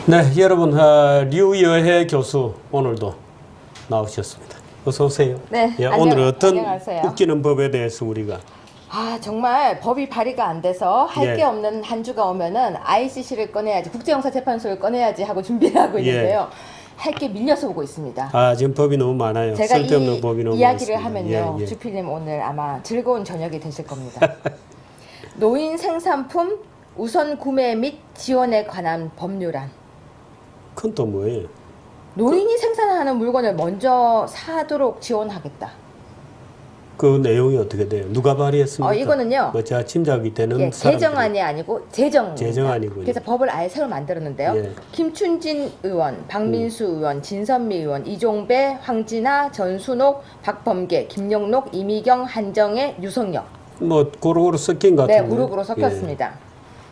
네, 여러분, 류여혜 교수 오늘도 나오셨습니다. 어서 오세요. 네, 예, 오늘 어떤 안녕하세요. 웃기는 법에 대해서 우리가 정말 법이 발의가 안 돼서 할 게 예. 없는 한 주가 오면은 ICC를 꺼내야지, 국제형사재판소를 꺼내야지 하고 준비를 하고 있는데요. 할 게 밀려서 오고 있습니다. 지금 법이 너무 많아요. 제가 쓸데없는 이 법이 너무 이야기를 많습니다. 하면요, 예, 예. 주필님 오늘 아마 즐거운 저녁이 되실 겁니다. 노인 생산품 우선 구매 및 지원에 관한 법률안. 그건 또 뭐예요? 노인이 생산하는 물건을 먼저 사도록 지원하겠다. 그 내용이 어떻게 돼요? 누가 발의했습니까? 이거는요. 뭐 제가 짐작이 되는 예, 사람들이. 개정안이 아니고 제정입니다. 제정안이군요. 그래서 법을 아예 새로 만들었는데요. 예. 김춘진 의원, 박민수 의원, 진선미 의원, 이종배, 황진아, 전순옥, 박범계, 김영록, 이미경, 한정혜, 유성혁. 뭐 고루고루 섞인 것 네, 같은데. 그룹으로 섞였습니다.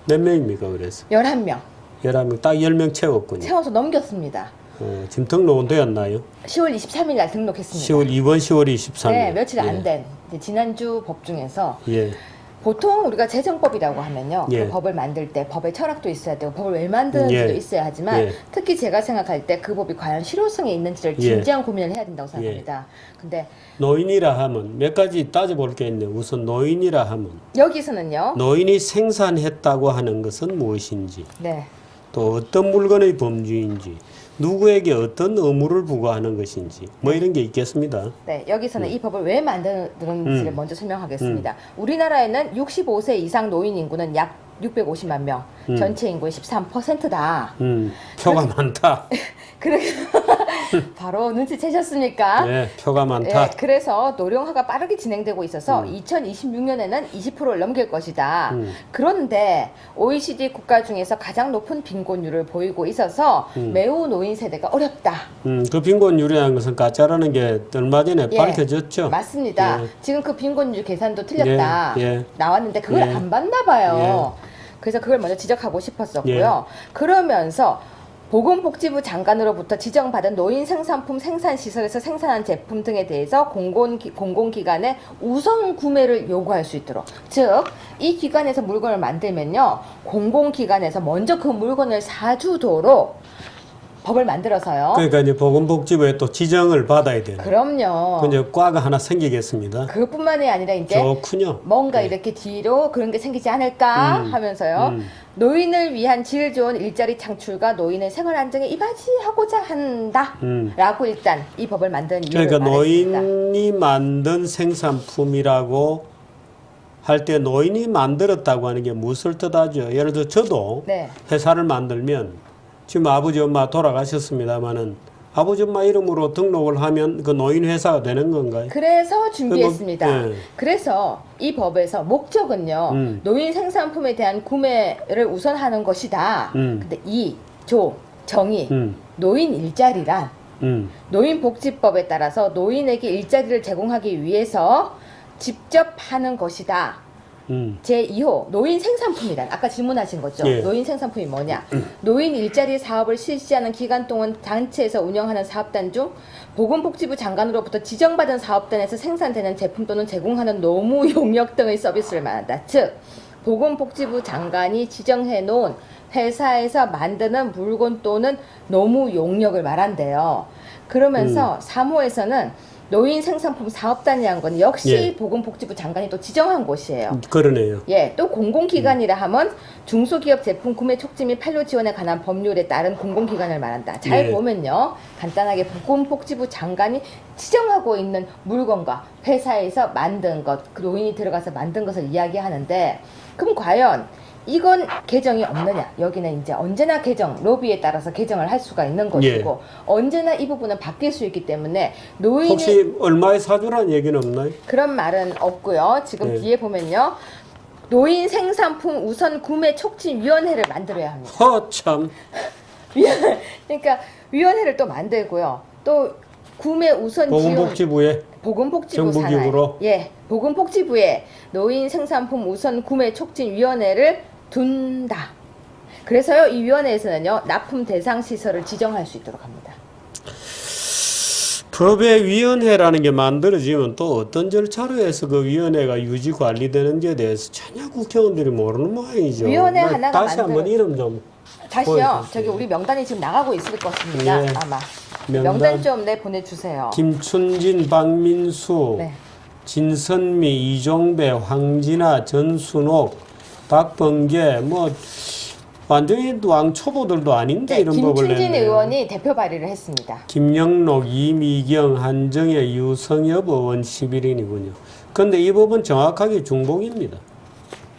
몇 명입니까 그래서? 11명 11명, 딱 10명 채웠군요. 채워서 넘겼습니다. 지금 등록은 되었나요? 10월 23일 날 등록했습니다. 10월 23일. 네, 며칠 안 된 지난주 법 중에서 예. 보통 우리가 제정법이라고 하면요, 예. 그 법을 만들 때 법의 철학도 있어야 되고 법을 왜 만드는지도 예. 있어야 하지만 예. 특히 제가 생각할 때 그 법이 과연 실효성이 있는지를 예. 진지한 고민을 해야 된다고 생각합니다. 근데 노인이라 하면 몇 가지 따져볼 게 있네요. 우선 노인이라 하면 여기서는요, 노인이 생산했다고 하는 것은 무엇인지, 네, 또 어떤 물건의 범주인지, 누구에게 어떤 의무를 부과하는 것인지 뭐 이런 게 있겠습니다. 네, 여기서는 이 법을 왜 만드는지를 먼저 설명하겠습니다. 우리나라에는 65세 이상 노인 인구는 약 650만 명, 전체 인구의 13%다. 표가 많다. 그래서 바로 눈치채셨습니까? 예, 표가 많다. 그래서 노령화가 빠르게 진행되고 있어서 2026년에는 20%를 넘길 것이다. 그런데 OECD 국가 중에서 가장 높은 빈곤율을 보이고 있어서 매우 노인 세대가 어렵다. 그 빈곤율이라는 것은 가짜라는 게 얼마 전에 예, 밝혀졌죠. 맞습니다. 예. 지금 그 빈곤율 계산도 틀렸다. 예, 예. 나왔는데 그걸 예. 안 봤나 봐요. 그래서 그걸 먼저 지적하고 싶었었고요. 그러면서 보건복지부 장관으로부터 지정받은 노인 생산품 생산시설에서 생산한 제품 등에 대해서 공공기관에 우선 구매를 요구할 수 있도록, 즉 이 기관에서 물건을 만들면요, 공공기관에서 먼저 그 물건을 사주도록 법을 만들어서요. 그러니까 이제 보건복지부에 또 지정을 받아야 되는. 그럼요. 이제 과가 하나 생기겠습니다. 그뿐만이 아니라 이제 좋군요. 뭔가 네. 이렇게 뒤로 그런 게 생기지 않을까 하면서요. 노인을 위한 질 좋은 일자리 창출과 노인의 생활 안정에 이바지하고자 한다. 라고 일단 이 법을 만든 이유를 그러니까 말했습니다. 노인이 만든 생산품이라고 할 때 노인이 만들었다고 하는 게 무엇을 뜻하죠? 예를 들어 저도 네. 회사를 만들면 지금 아버지 엄마 돌아가셨습니다마는 아버지 엄마 이름으로 등록을 하면 그 노인 회사가 되는 건가요? 그래서 준비했습니다. 예. 그래서 이 법에서 목적은요, 노인 생산품에 대한 구매를 우선하는 것이다. 근데 정의, 노인 일자리란 노인복지법에 따라서 노인에게 일자리를 제공하기 위해서 직접 하는 것이다. 제2호 노인 생산품이란, 아까 질문하신 거죠. 예. 노인 생산품이 뭐냐? 노인 일자리 사업을 실시하는 기간 동안 단체에서 운영하는 사업단 중 보건복지부 장관으로부터 지정받은 사업단에서 생산되는 제품 또는 제공하는 노무 용역 등의 서비스를 말한다. 즉 보건복지부 장관이 지정해 놓은 회사에서 만드는 물건 또는 노무 용역을 말한대요. 그러면서 3호에서는 노인 생산품 사업단이라는 건 역시 예. 보건복지부 장관이 또 지정한 곳이에요. 그러네요. 예, 또 공공기관이라 하면 중소기업 제품 구매 촉진 및 판로 지원에 관한 법률에 따른 공공기관을 말한다. 잘 예. 보면요, 간단하게 보건복지부 장관이 지정하고 있는 물건과 회사에서 만든 것, 그 노인이 들어가서 만든 것을 이야기하는데, 그럼 과연 이건 개정이 없느냐? 여기는 이제 언제나 개정, 로비에 따라서 개정을 할 수가 있는 것이고, 언제나 이 부분은 바뀔 수 있기 때문에 노인이 혹시 얼마에 사주라는 얘기는 없나요? 그런 말은 없고요. 지금 네. 뒤에 보면요, 노인 생산품 우선 구매 촉진 위원회를 만들어야 합니다. 허참. 그러니까 위원회를 또 만들고요. 또 구매 우선 지원 보건복지부에 보건복지부 정부기구로? 산하에, 예, 보건복지부에 노인 생산품 우선 구매 촉진 위원회를 둔다. 그래서요, 이 위원회에서는요, 납품 대상 시설을 지정할 수 있도록 합니다. 법의 위원회라는 게 만들어지면 또 어떤 절차로 해서 그 위원회가 유지 관리되는지에 대해서 전혀 국회의원들이 모르는 모양이죠. 위원회 하나가 다시 한번 이름 좀 다시요. 보여주세요. 저기 우리 명단이 지금 나가고 있을 것입니다. 예. 아마. 명단. 명단 좀 보내주세요. 김춘진, 박민수, 네. 진선미, 이종배, 황진아, 전순옥, 박범계 뭐 완전히 왕초보들도 아닌데 네, 이런 법을 김춘진 냈네요. 의원이 대표 발의를 했습니다. 김영록, 이미경, 한정혜, 유성엽 의원 11인이군요. 그런데 이 법은 정확하게 중복입니다.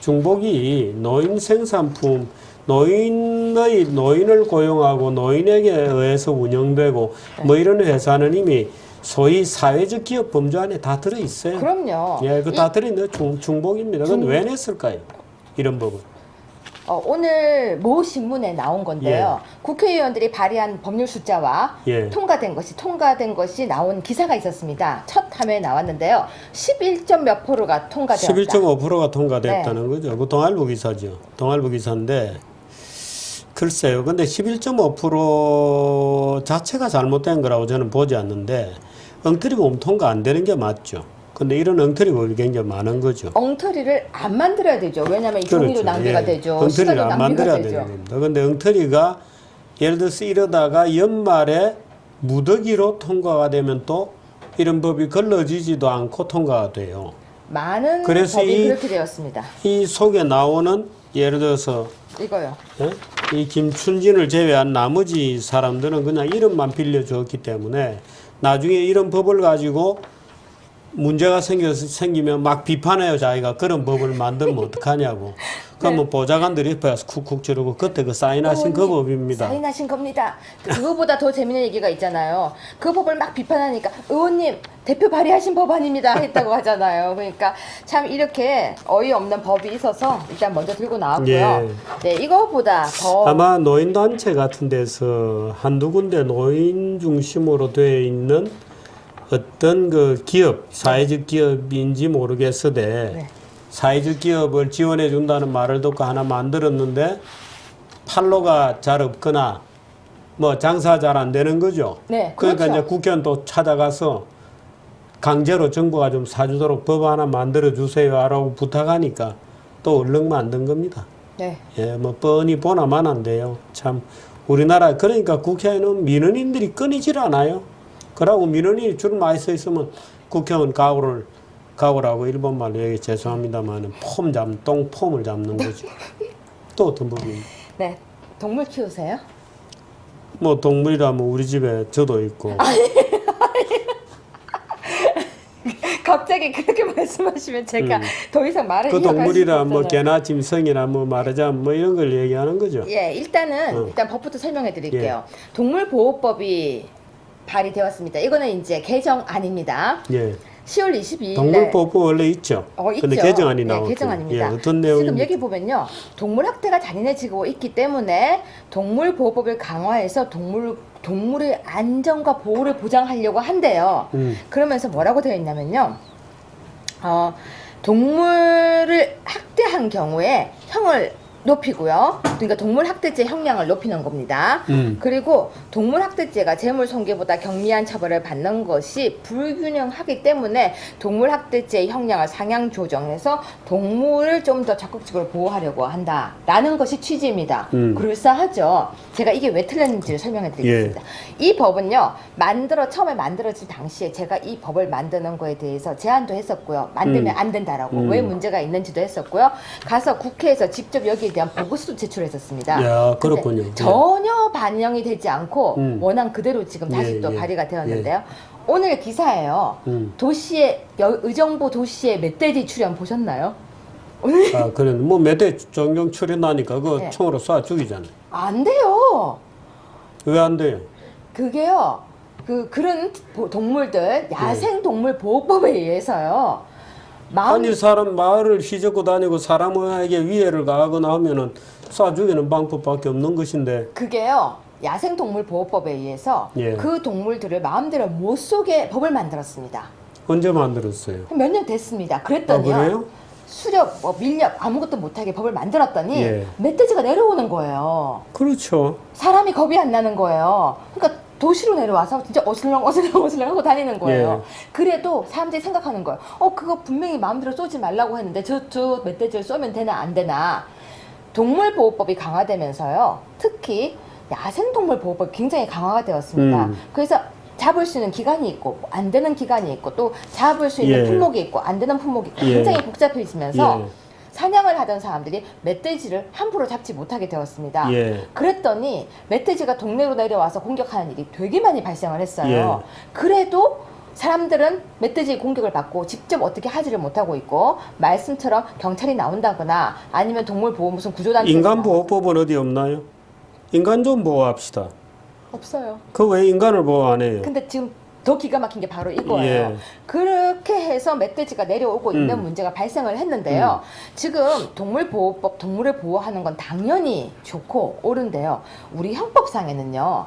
중복이 노인 생산품, 노인을 고용하고 노인에게 의해서 운영되고 뭐 이런 회사는 이미 소위 사회적 기업 범주 안에 다 들어 있어요. 그럼요. 예, 그 다 들어있는 중복입니다. 그건 중- 왜 냈을까요? 이런 법을. 오늘 모 신문에 나온 건데요. 국회의원들이 발의한 법률 숫자와 예. 통과된 것이 나온 기사가 있었습니다. 첫 화면에 나왔는데요. 11점 몇 프로가 통과되었다. 11.5%가 통과됐다는 네. 거죠. 그 동아일보 기사죠. 동아일보 기사인데 글쎄요. 근데 11.5% 자체가 잘못된 거라고 저는 보지 않는데 엉터리 보면 통과 안 되는 게 맞죠. 근데 이런 엉터리 법이 굉장히 많은 거죠. 엉터리를 안 만들어야 되죠. 왜냐하면 이 종이도 낭비가 예. 되죠. 엉터리를 시간도 안 낭비가 만들어야 되죠. 되는 겁니다. 근데 엉터리가 예를 들어서 이러다가 연말에 무더기로 통과가 되면 또 이런 법이 걸러지지도 않고 통과가 돼요. 많은 그래서 법이 이- 그렇게 되었습니다. 이 속에 나오는 예를 들어서 이거요. 예? 이 김춘진을 제외한 나머지 사람들은 그냥 이름만 빌려줬기 때문에 나중에 이런 법을 가지고 문제가 생기면 막 비판해요. 자기가 그런 법을 만들면 어떡하냐고. 그러면 보좌관들이 옆에 와서 쿡쿡 지르고 그때 그 사인하신 그 의원님, 법입니다. 사인하신 겁니다. 그거보다 더 재밌는 얘기가 있잖아요. 그 법을 막 비판하니까 의원님 대표 발의하신 법 아닙니다 했다고 하잖아요. 그러니까 참 이렇게 어이없는 법이 있어서 일단 먼저 들고 나왔고요. 예. 네, 이거보다 더 아마 노인단체 같은 데서 한두 군데 노인 중심으로 되어 있는 어떤 그 기업, 사회적 기업인지 모르겠으되 네. 사회적 기업을 지원해 준다는 말을 듣고 하나 만들었는데 판로가 잘 없거나 뭐 장사 잘 안 되는 거죠. 네, 그러니까 그렇죠. 이제 국회의원 또 찾아가서 강제로 정부가 좀 사주도록 법 하나 만들어 주세요라고 부탁하니까 또 얼른 만든 겁니다. 네. 예, 뭐 뻔히 보나만 안 돼요. 참 우리나라 그러니까 국회에는 민원인들이 끊이질 않아요. 그러고 민원인이 줄 많이 서 있으면 국회의원 가오라고 일본말로 얘기 죄송합니다만은 똥폼을 잡는 거죠. 또 어떤 법이 네. 동물 키우세요? 뭐 동물이라면 우리 집에 저도 있고 갑자기 그렇게 말씀하시면 제가 더 이상 말을 그 이어갈 수가 동물이라 뭐 없잖아요. 개나 짐승이나 뭐 말하자면 뭐 이런 걸 얘기하는 거죠. 예, 일단은 일단 법부터 설명해 드릴게요. 예. 동물보호법이 발의되었습니다. 이거는 이제 개정안입니다. 예. 10월 22일 날 동물보호법 원래 있죠. 근데 있죠. 개정안이 네, 나오고 개정안입니다. 예, 어떤 지금 내용입니까? 여기 보면요. 동물 학대가 잔인해지고 있기 때문에 동물보호법을 강화해서 동물의 안전과 보호를 보장하려고 한대요. 그러면서 뭐라고 되어 있냐면요. 동물을 학대한 경우에 형을 높이고요. 그러니까 동물 학대죄 형량을 높이는 겁니다. 그리고 동물 학대죄가 재물 손괴보다 경미한 처벌을 받는 것이 불균형하기 때문에 동물 학대죄 형량을 상향 조정해서 동물을 좀 더 적극적으로 보호하려고 한다라는 것이 취지입니다. 그럴싸하죠. 제가 이게 왜 틀렸는지를 설명해 드리겠습니다. 이 법은요. 처음에 만들어질 당시에 제가 이 법을 만드는 거에 대해서 제안도 했었고요. 만들면 안 된다라고 왜 문제가 있는지도 했었고요. 가서 국회에서 직접 여기에 대한 보고서도 제출했었습니다. 야, 근데 그렇군요. 전혀 반영이 되지 않고 원안 그대로 지금 다시 예, 또 예. 발의가 되었는데요. 오늘 기사예요. 도시의 의정부 도시의 멧돼지 출연 보셨나요? 오늘 아, 그래. 뭐 몇 대 종종 출연하니까 그 네. 총으로 쏴 죽이잖아요. 안 돼요. 왜 안 돼요? 그게요. 그런 동물들 야생 동물 보호법에 의해서요. 아니 사람 말을 휘젓고 다니고 사람에게 위해를 가하거나 하면은 쏴 죽이는 방법밖에 없는 것인데 그게요. 야생 동물 보호법에 의해서 예. 그 동물들을 마음대로 못 쏘게 법을 만들었습니다. 언제 만들었어요? 몇 년 됐습니다. 그랬더니요. 아, 그래요? 수렵, 밀렵 아무것도 못하게 법을 만들었더니 예. 멧돼지가 내려오는 거예요. 그렇죠. 사람이 겁이 안 나는 거예요. 그러니까 도시로 내려와서 진짜 어슬렁 하고 다니는 거예요. 그래도 사람들이 생각하는 거예요. 그거 분명히 마음대로 쏘지 말라고 했는데 저 멧돼지를 쏘면 되나 안 되나. 동물보호법이 강화되면서요. 특히 야생동물보호법이 굉장히 강화가 되었습니다. 그래서 잡을 수 있는 기간이 있고 안 되는 기간이 있고 또 잡을 수 있는 예. 품목이 있고 안 되는 품목이 있고 예. 굉장히 복잡해지면서 예. 사냥을 하던 사람들이 멧돼지를 함부로 잡지 못하게 되었습니다. 예. 그랬더니 멧돼지가 동네로 내려와서 공격하는 일이 되게 많이 발생을 했어요. 예. 그래도 사람들은 멧돼지 공격을 받고 직접 어떻게 하지를 못하고 있고 말씀처럼 경찰이 나온다거나 아니면 동물보호 무슨 구조단체 인간보호법은 어디 없나요? 인간 좀 보호합시다. 없어요. 그 왜 인간을 보호 안 해요? 근데 지금 더 기가 막힌 게 바로 이거예요. 예. 그렇게 해서 멧돼지가 내려오고 있는 문제가 발생을 했는데요. 지금 동물보호법, 동물을 보호하는 건 당연히 좋고 옳은데요. 우리 형법상에는요.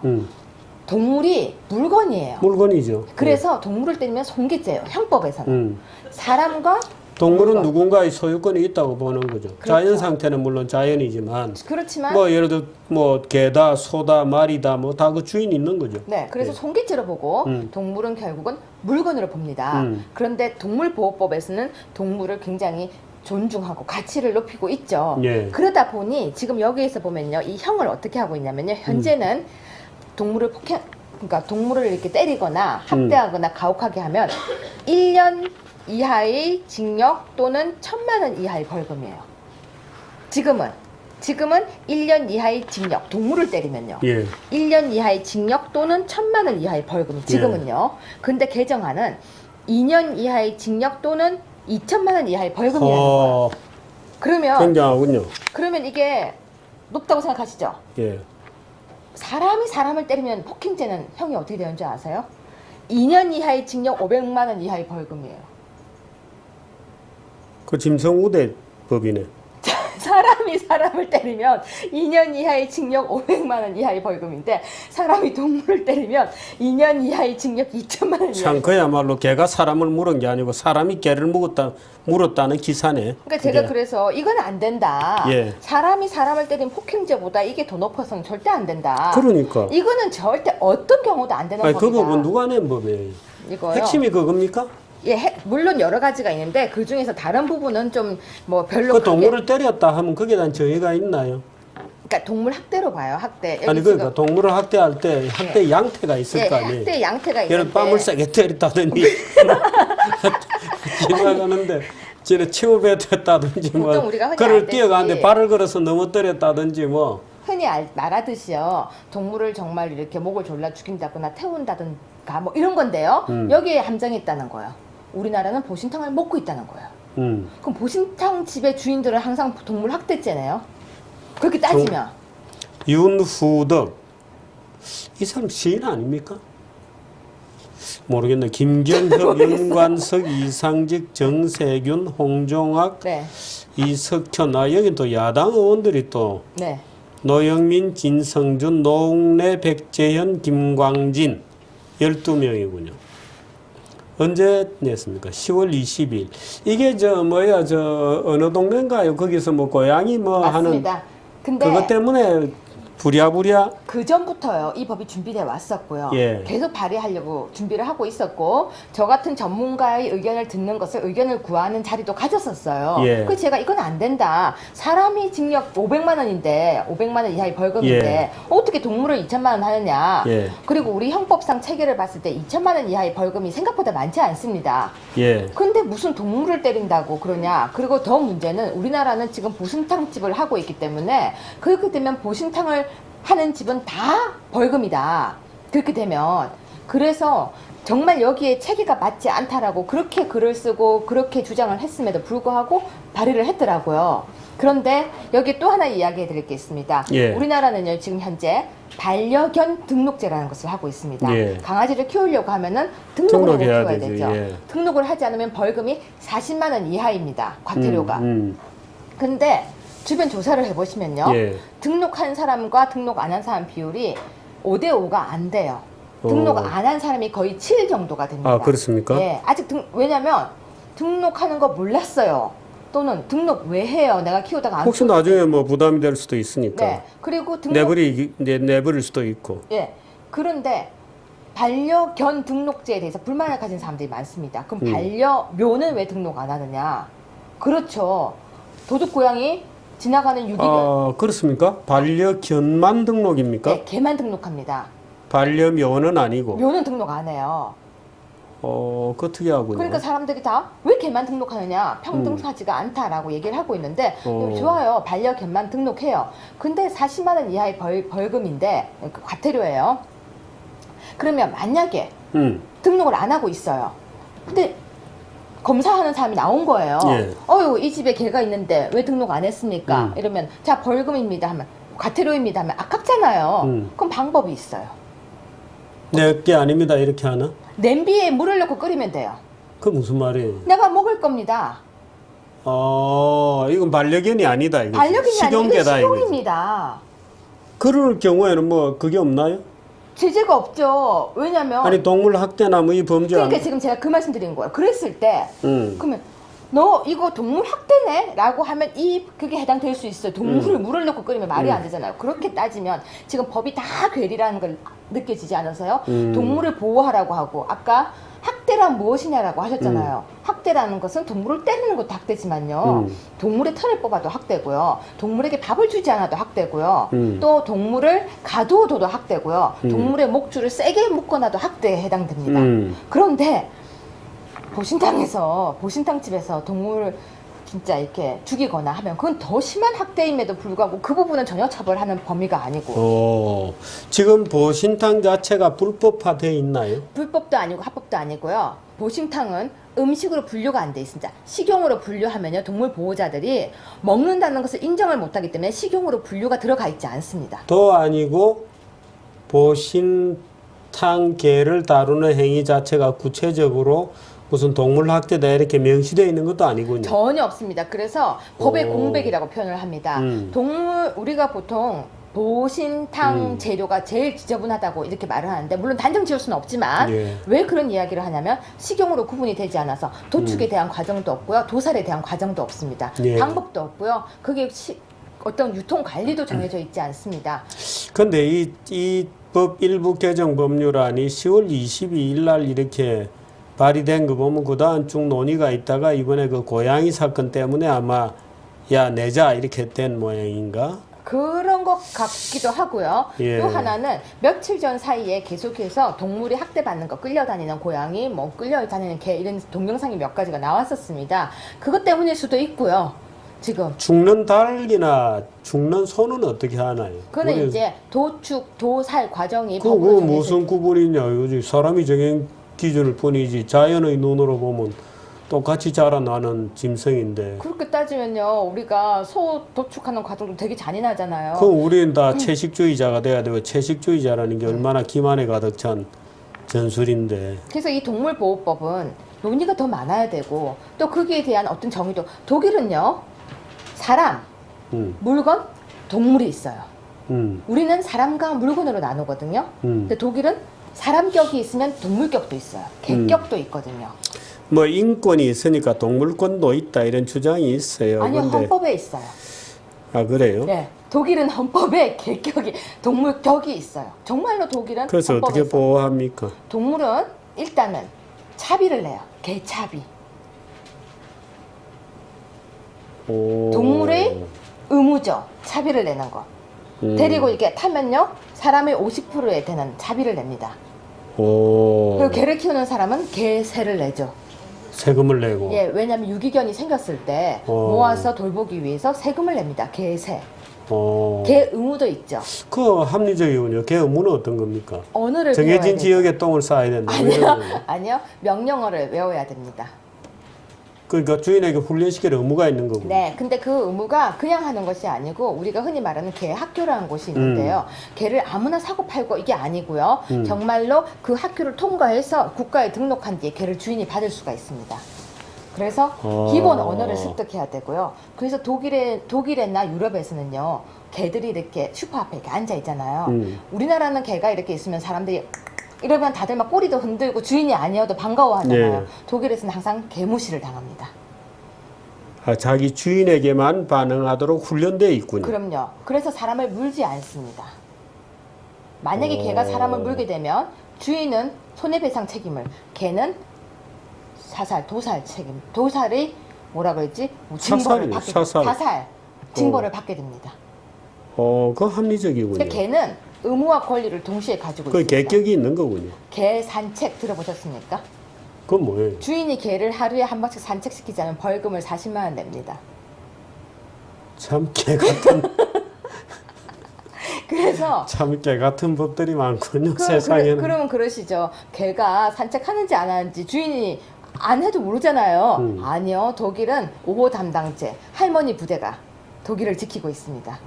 동물이 물건이에요. 물건이죠. 그래서 동물을 때리면 손괴죄예요. 형법에서는. 사람과 동물은 물건. 누군가의 소유권이 있다고 보는 거죠. 그렇죠. 자연 상태는 물론 자연이지만 그렇지만 뭐 예를 들어 뭐 개다, 소다, 말이다 뭐 다 그 주인이 있는 거죠. 네, 그래서 예. 손괴죄로 보고 동물은 결국은 물건으로 봅니다. 그런데 동물보호법에서는 동물을 굉장히 존중하고 가치를 높이고 있죠. 예. 그러다 보니 지금 여기에서 보면요, 이 형을 어떻게 하고 있냐면요, 현재는 동물을 그러니까 동물을 이렇게 때리거나 학대하거나 가혹하게 하면 1년 이하의 징역 또는 1,000만 원 이하의 벌금이에요. 지금은 1년 이하의 징역, 동물을 때리면요. 예. 1년 이하의 징역 또는 1,000만 원 이하의 벌금. 지금은요. 근데 개정안은 2년 이하의 징역 또는 2천만 원 이하의 벌금이라는 거예요. 그러면 굉장하군요. 이게 높다고 생각하시죠? 예. 사람이 사람을 때리면 폭행죄는 형이 어떻게 되는 줄 아세요? 2년 이하의 징역 500만 원 이하의 벌금이에요. 그 짐승우대 법이네. 사람이 사람을 때리면 2년 이하의 징역 500만 원 이하의 벌금인데 사람이 동물을 때리면 2년 이하의 징역 2천만 원 이하의 참 그야말로 개가 사람을 물은 게 아니고 사람이 개를 물었다는 기사네. 그러니까 제가 그게. 그래서 이건 안 된다. 예. 사람이 사람을 때린 폭행죄보다 이게 더 높아서는 절대 안 된다. 그러니까. 이거는 절대 어떤 경우도 안 되는 아니, 겁니다. 그거 뭐 누가 낸 법이에요? 이거요. 핵심이 그겁니까? 예, 물론 여러 가지가 있는데 그 중에서 다른 부분은 좀 뭐 별로 그 동물을 때렸다 하면 거기에 대한 정의가 있나요? 그러니까 동물 학대로 봐요. 학대. 여기 아니 그러니까 동물을 학대할 때 학대 예. 양태가 있을 예, 거 아니에요? 학대 양태가 예를 있는데 뺨을 세게 때렸다든지 지나가는데 쟤를 치우뱉었다든지 뭐 보통 우리가 흔히 그를 알듯이 뛰어가는데 발을 걸어서 넘어뜨렸다든지 뭐 흔히 말하듯이요. 동물을 정말 이렇게 목을 졸라 죽인다거나 태운다든가 뭐 이런 건데요. 여기에 함정이 있다는 거예요. 우리나라는 보신탕을 먹고 있다는 거예요. 그럼 보신탕 집의 주인들은 항상 동물 학대죄네요. 그렇게 따지면 윤후덕 이 사람 시인 아닙니까? 모르겠네. 김경협, 윤관석, 이상직, 정세균, 홍종학, 네, 이석현. 여기 또 야당 의원들이 또 네, 노영민, 진성준, 노웅래, 백재현, 김광진 12명이군요. 언제 냈습니까? 10월 20일. 이게 어느 동네인가요? 거기서 뭐 고양이 뭐 맞습니다. 하는 근데 그것 때문에 부랴부랴 그 전부터요. 이 법이 준비돼 왔었고요. 예. 계속 발의하려고 준비를 하고 있었고 저 같은 전문가의 의견을 듣는 것을 의견을 구하는 자리도 가졌었어요. 예. 그래서 제가 이건 안 된다. 사람이 징역 500만 원인데 500만 원 이하의 벌금인데 예. 어떻게 동물을 2천만 원 하느냐. 예. 그리고 우리 형법상 체계를 봤을 때 2천만 원 이하의 벌금이 생각보다 많지 않습니다. 예. 근데 무슨 동물을 때린다고 그러냐. 그리고 더 문제는 우리나라는 지금 보신탕집을 하고 있기 때문에 그렇게 되면 보신탕을 하는 집은 다 벌금이다. 그렇게 되면. 그래서 정말 여기에 체계가 맞지 않다라고 그렇게 글을 쓰고 그렇게 주장을 했음에도 불구하고 발의를 했더라고요. 그런데 여기 또 하나 이야기해 드릴 게 있습니다. 예. 우리나라는요, 지금 현재 반려견 등록제라는 것을 하고 있습니다. 예. 강아지를 키우려고 하면은 등록을 하고 등록해야 키워야 되지, 되죠. 예. 등록을 하지 않으면 벌금이 40만 원 이하입니다. 과태료가. 근데 주변 조사를 해보시면요. 예. 등록한 사람과 등록 안 한 사람 비율이 5대5가 안 돼요. 등록 안 한 사람이 거의 7 정도가 됩니다. 아, 그렇습니까? 예, 아직 왜냐면 등록하는 거 몰랐어요. 또는 등록 왜 해요? 내가 키우다가 안 혹시 키울 나중에 뭐 부담이 될 수도 있으니까 네. 그리고 등록 내버릴 수도 있고. 예. 그런데 반려견 등록제에 대해서 불만을 가진 사람들이 많습니다. 그럼 반려묘는 왜 등록 안 하느냐? 그렇죠. 도둑 고양이 지나가는 유기견. 아, 그렇습니까? 반려견만 등록입니까? 네, 개만 등록합니다. 반려묘는 아니고. 묘는 등록 안 해요. 그 특이하군요. 그러니까 사람들이 다 왜 개만 등록하느냐, 평등하지가 않다라고 얘기를 하고 있는데 좋아요, 반려견만 등록해요. 근데 40만 원 이하의 벌금인데 과태료예요. 그러면 만약에 등록을 안 하고 있어요. 근데 검사하는 사람이 나온 거예요. 예. 어유, 이 집에 개가 있는데 왜 등록 안 했습니까? 이러면 자, 벌금입니다 하면, 과태료입니다 하면 아깝잖아요. 그럼 방법이 있어요. 내 게 아닙니다 이렇게 하나? 냄비에 물을 넣고 끓이면 돼요. 그 무슨 말이에요? 내가 먹을 겁니다. 이건 반려견이 아니다 이거. 반려견이 아니고 식용개다 이거. 식용입니다. 그럴 경우에는 뭐 그게 없나요? 제재가 없죠. 왜냐면 아니 동물 학대나 뭐 이 범죄 그러니까 지금 제가 그 말씀 드린 거예요. 그랬을 때 그러면 너 이거 동물 학대네? 라고 하면 그게 해당될 수 있어요. 동물을 물을 넣고 끓이면 말이 안 되잖아요. 그렇게 따지면 지금 법이 다 괴리라는 걸 느껴지지 않으세요? 동물을 보호하라고 하고, 아까 학대란 무엇이냐라고 하셨잖아요. 학대라는 것은 동물을 때리는 것도 학대지만요. 동물의 털을 뽑아도 학대고요. 동물에게 밥을 주지 않아도 학대고요. 또 동물을 가두어둬도 학대고요. 동물의 목줄을 세게 묶어놔도 학대에 해당됩니다. 그런데 보신탕집에서 동물을 진짜 이렇게 죽이거나 하면 그건 더 심한 학대임에도 불구하고 그 부분은 전혀 처벌하는 범위가 아니고. 지금 보신탕 자체가 불법화되어 있나요? 불법도 아니고 합법도 아니고요. 보신탕은 음식으로 분류가 안 돼 있습니다. 식용으로 분류하면요, 동물 보호자들이 먹는다는 것을 인정을 못하기 때문에 식용으로 분류가 들어가 있지 않습니다. 도 아니고 보신탕 개를 다루는 행위 자체가 구체적으로 무슨 동물 학대다 이렇게 명시되어 있는 것도 아니군요. 전혀 없습니다. 그래서 법의 공백이라고 표현을 합니다. 우리가 보통 보신탕 재료가 제일 지저분하다고 이렇게 말을 하는데, 물론 단정 지을 수는 없지만 왜 그런 이야기를 하냐면 식용으로 구분이 되지 않아서 도축에 대한 과정도 없고요, 도살에 대한 과정도 없습니다. 방법도 없고요, 그게 어떤 유통 관리도 정해져 있지 않습니다. 근데 이 법 일부 개정 법률안이 10월 22일 날 이렇게 발의된 거 보면 그다음 쭉 논의가 있다가 이번에 그 고양이 사건 때문에 아마 야 내자 이렇게 된 모양인가? 그런 것 같기도 하고요. 또 하나는 며칠 전 사이에 계속해서 동물이 학대받는 거, 끌려다니는 고양이, 뭐 끌려다니는 개, 이런 동영상이 몇 가지가 나왔었습니다. 그것 때문일 수도 있고요. 지금 죽는 닭이나 죽는 소는 어떻게 하나요? 그거는 이제 도축, 도살 과정이 그거 법으로 정해져 무슨 구분이냐? 요즘 사람이 정한 기준일 뿐이지 자연의 눈으로 보면 똑같이 자라나는 짐승인데. 그렇게 따지면요, 우리가 소 도축하는 과정도 되게 잔인하잖아요. 그럼 우리는 다 채식주의자가 돼야 되고, 채식주의자라는 게 얼마나 기만에 가득 찬 전술인데. 그래서 이 동물보호법은 논의가 더 많아야 되고, 또 거기에 대한 어떤 정의도, 독일은요, 사람, 물건, 동물이 있어요. 우리는 사람과 물건으로 나누거든요. 근데 독일은 사람격이 있으면 동물격도 있어요. 개격도 있거든요. 뭐 인권이 있으니까 동물권도 있다 이런 주장이 있어요. 아니요, 근데 헌법에 있어요. 아 그래요? 네, 독일은 헌법에 개격이, 동물격이 있어요. 정말로 독일은 그래서 헌법에 어떻게 있어요. 보호합니까? 동물은 일단은 차비를 내요. 개차비. 동물의 의무죠. 차비를 내는 거. 데리고 이렇게 타면요, 사람의 50%에 되는 차비를 냅니다. 그리고 개를 키우는 사람은 개세를 내죠. 세금을 내고. 예, 왜냐하면 유기견이 생겼을 때 모아서 돌보기 위해서 세금을 냅니다. 개세. 개 의무도 있죠. 그 합리적이군요. 개 의무는 어떤 겁니까? 언어를 정해진 배워야 지역에 똥을 싸야 된다. 아니요, 명령어를 외워야 됩니다. 그러니까 주인에게 훈련시킬 의무가 있는 거고. 네, 근데 그 의무가 그냥 하는 것이 아니고, 우리가 흔히 말하는 개 학교라는 곳이 있는데요. 개를 아무나 사고 팔고 이게 아니고요. 정말로 그 학교를 통과해서 국가에 등록한 뒤에 개를 주인이 받을 수가 있습니다. 그래서 기본 언어를 습득해야 되고요. 그래서 독일이나 유럽에서는요, 개들이 이렇게 슈퍼 앞에 이렇게 앉아 있잖아요. 우리나라는 개가 이렇게 있으면 사람들이 이러면 다들 막 꼬리도 흔들고 주인이 아니어도 반가워하잖아요. 독일에서는 항상 개무시를 당합니다. 아, 자기 주인에게만 반응하도록 훈련되어 있군요. 그럼요. 그래서 사람을 물지 않습니다. 만약에 개가 사람을 물게 되면 주인은 손해배상 책임을, 개는 사살, 도살 책임, 도살의 뭐라 그랬지? 징벌을 받게 됩니다. 사살. 징벌을 받게 됩니다. 그거 합리적이군요. 근데 개는 의무와 권리를 동시에 가지고 그 있습니다. 개격이 있는 거군요. 개 산책 들어보셨습니까? 그건 뭐예요? 주인이 개를 하루에 한 번씩 산책시키지 않으면 벌금을 40만 원 냅니다. 참 개 같은 그래서 참 개 같은 법들이 많군요. 세상에는. 그러면 그러시죠. 개가 산책하는지 안 하는지 주인이 안 해도 모르잖아요. 아니요. 독일은 5호 담당제 할머니 부대가 독일을 지키고 있습니다.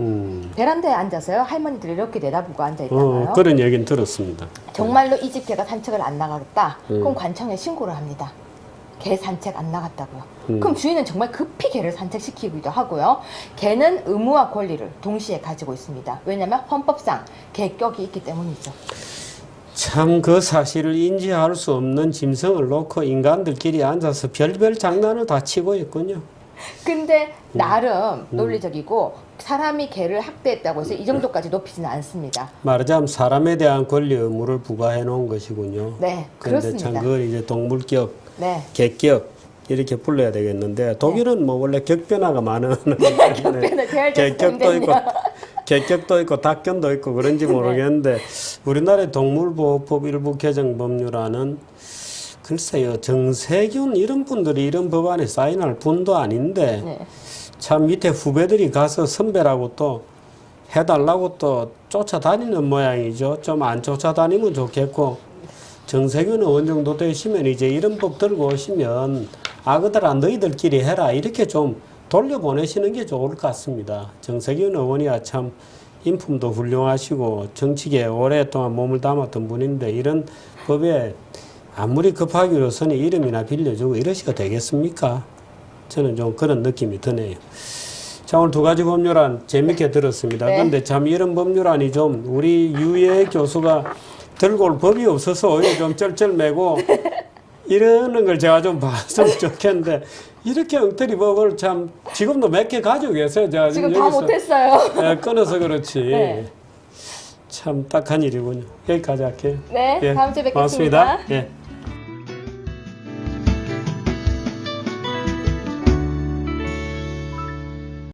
베란다에 앉아서요. 할머니들이 이렇게 내다보고 앉아있다가요. 그런 얘기는 들었습니다. 정말로 이 집 개가 산책을 안 나가겠다. 그럼 관청에 신고를 합니다. 개 산책 안 나갔다고요. 그럼 주인은 정말 급히 개를 산책시키기도 하고요. 개는 의무와 권리를 동시에 가지고 있습니다. 왜냐하면 헌법상 개격이 있기 때문이죠. 참 그 사실을 인지할 수 없는 짐승을 놓고 인간들끼리 앉아서 별별 장난을 다 치고 있군요. 근데 나름 논리적이고 사람이 개를 학대했다고 해서 이 정도까지 높이지는 않습니다. 말하자면 사람에 대한 권리 의무를 부과해 놓은 것이군요. 네, 그런데 참 그렇습니다. 그걸 이제 동물격, 네. 개격 이렇게 불러야 되겠는데 독일은 뭐 원래 격변화가 많은 격변을 대할 때 개격도 있고 개격도 있고 닭견도 있고 그런지 모르겠는데 우리나라의 동물보호법 일부 개정 법률안은 글쎄요 정세균 이런 분들이 이런 법안에 사인할 분도 아닌데 네. 참 밑에 후배들이 가서 선배라고 또 해달라고 또 쫓아다니는 모양이죠. 좀 안 쫓아다니면 좋겠고 정세균은 어느 정도 되시면 이제 이런 법 들고 오시면 아그들아 너희들끼리 해라 이렇게 좀 돌려보내시는 게 좋을 것 같습니다. 정세균 의원이야 참 인품도 훌륭하시고 정치계에 오랫동안 몸을 담았던 분인데 이런 법에 아무리 급하기로서는 이름이나 빌려주고 이러시가 되겠습니까? 저는 좀 그런 느낌이 드네요. 자, 오늘 두 가지 법률안 재밌게 들었습니다. 네. 그런데 참 이런 법률안이 좀 우리 유해 교수가 들고 올 법이 없어서 오히려 좀 쩔쩔매고 이러는 걸 제가 좀 봤으면 좋겠는데 이렇게 엉터리 법을 참 지금도 몇 개 가지고 계세요. 제가 지금 다 여기서, 못했어요. 끊어서 그렇지. 네. 참 딱한 일이군요. 여기까지 할게요. 네, 예, 다음 주에 뵙겠습니다. 고맙습니다. 예.